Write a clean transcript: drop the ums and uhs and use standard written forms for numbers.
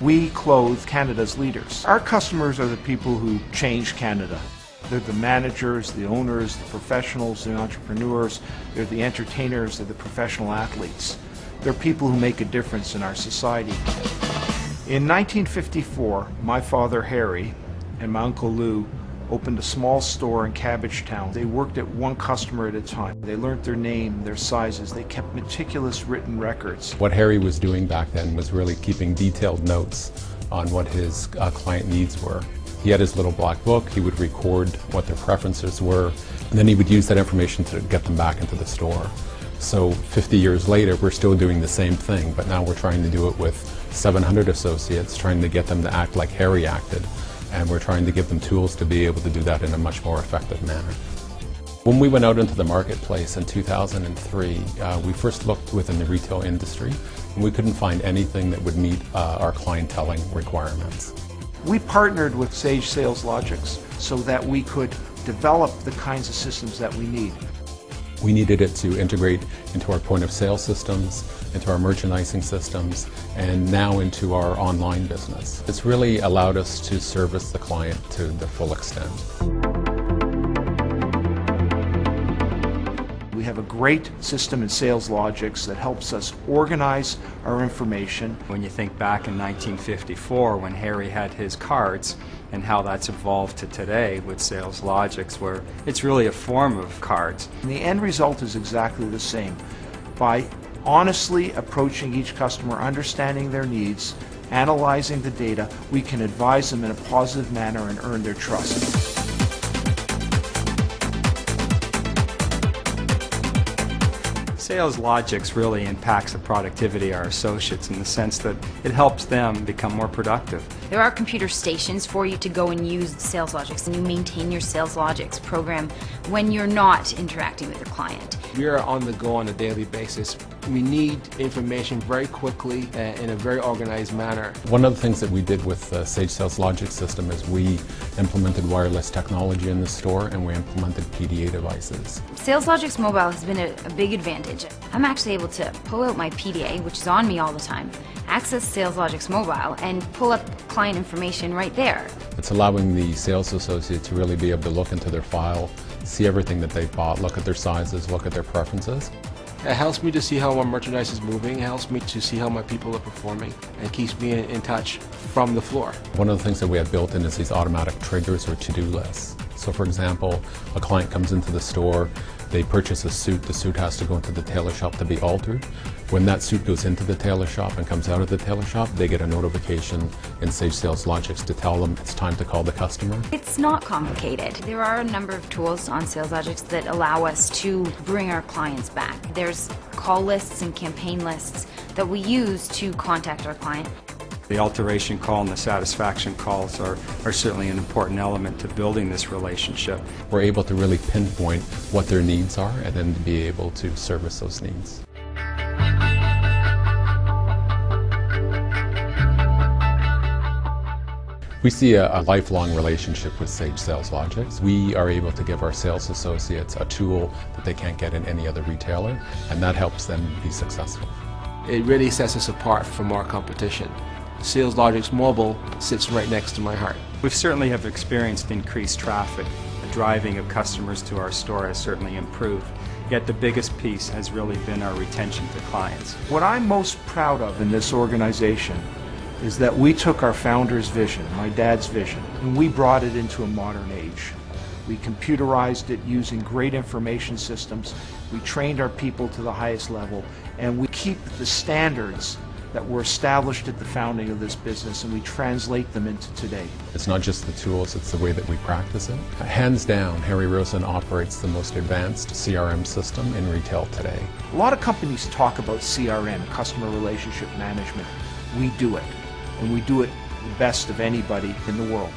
we clothe Canada's leaders. Our customers are the people who change Canada. They're the managers, the owners, the professionals, the entrepreneurs, they're the entertainers, they're the professional athletes. They're people who make a difference in our society. In 1954, my father Harry and my uncle Lou opened a small store in Cabbagetown. They worked at one customer at a time. They learned their name, their sizes. They kept meticulous written records. What Harry was doing back then was really keeping detailed notes on what his client needs were. He had his little black book. He would record what their preferences were, and then he would use that information to get them back into the store. So 50 years later, we're still doing the same thing, but now we're trying to do it with 700 associates, trying to get them to act like Harry acted. And we're trying to give them tools to be able to do that in a much more effective manner. When we went out into the marketplace in 2003, we first looked within the retail industry, and we couldn't find anything that would meet our clienteling requirements. We partnered with SalesLogix so that we could develop the kinds of systems that we need. We needed it to integrate into our point of sale systems, into our merchandising systems, and now into our online business. It's really allowed us to service the client to the full extent. We have a great system in SalesLogix that helps us organize our information. When you think back in 1954 when Harry had his cards and how that's evolved to today with SalesLogix, where it's really a form of cards. And the end result is exactly the same. By honestly approaching each customer, understanding their needs, analyzing the data, we can advise them in a positive manner and earn their trust. SalesLogix really impacts the productivity of our associates in the sense that it helps them become more productive. There are computer stations for you to go and use SalesLogix, and you maintain your SalesLogix program when you're not interacting with your client. We are on the go on a daily basis. We need information very quickly in a very organized manner. One of the things that we did with the Sage SalesLogix system is we implemented wireless technology in the store, and we implemented PDA devices. SalesLogix Mobile has been a big advantage. I'm actually able to pull out my PDA, which is on me all the time, access SalesLogix Mobile, and pull up client information right there. It's allowing the sales associate to really be able to look into their file, see everything that they've bought, look at their sizes, look at their preferences. It helps me to see how my merchandise is moving. It helps me to see how my people are performing, and keeps me in touch from the floor. One of the things that we have built in is these automatic triggers or to-do lists. So for example, a client comes into the store, they purchase a suit, the suit has to go into the tailor shop to be altered. When that suit goes into the tailor shop and comes out of the tailor shop, they get a notification in Sage SalesLogix to tell them it's time to call the customer. It's not complicated. There are a number of tools on SalesLogix that allow us to bring our clients back. There's call lists and campaign lists that we use to contact our client. The alteration call and the satisfaction calls are certainly an important element to building this relationship. We're able to really pinpoint what their needs are and then to be able to service those needs. We see a lifelong relationship with Sage SalesLogix. We are able to give our sales associates a tool that they can't get in any other retailer, and that helps them be successful. It really sets us apart from our competition. SalesLogix Mobile sits right next to my heart. We certainly have experienced increased traffic. The driving of customers to our store has certainly improved. Yet the biggest piece has really been our retention to clients. What I'm most proud of in this organization is that we took our founder's vision, my dad's vision, and we brought it into a modern age. We computerized it using great information systems. We trained our people to the highest level, and we keep the standards that were established at the founding of this business, and we translate them into today. It's not just the tools, it's the way that we practice it. Hands down, Harry Rosen operates the most advanced CRM system in retail today. A lot of companies talk about CRM, customer relationship management. We do it, and we do it the best of anybody in the world.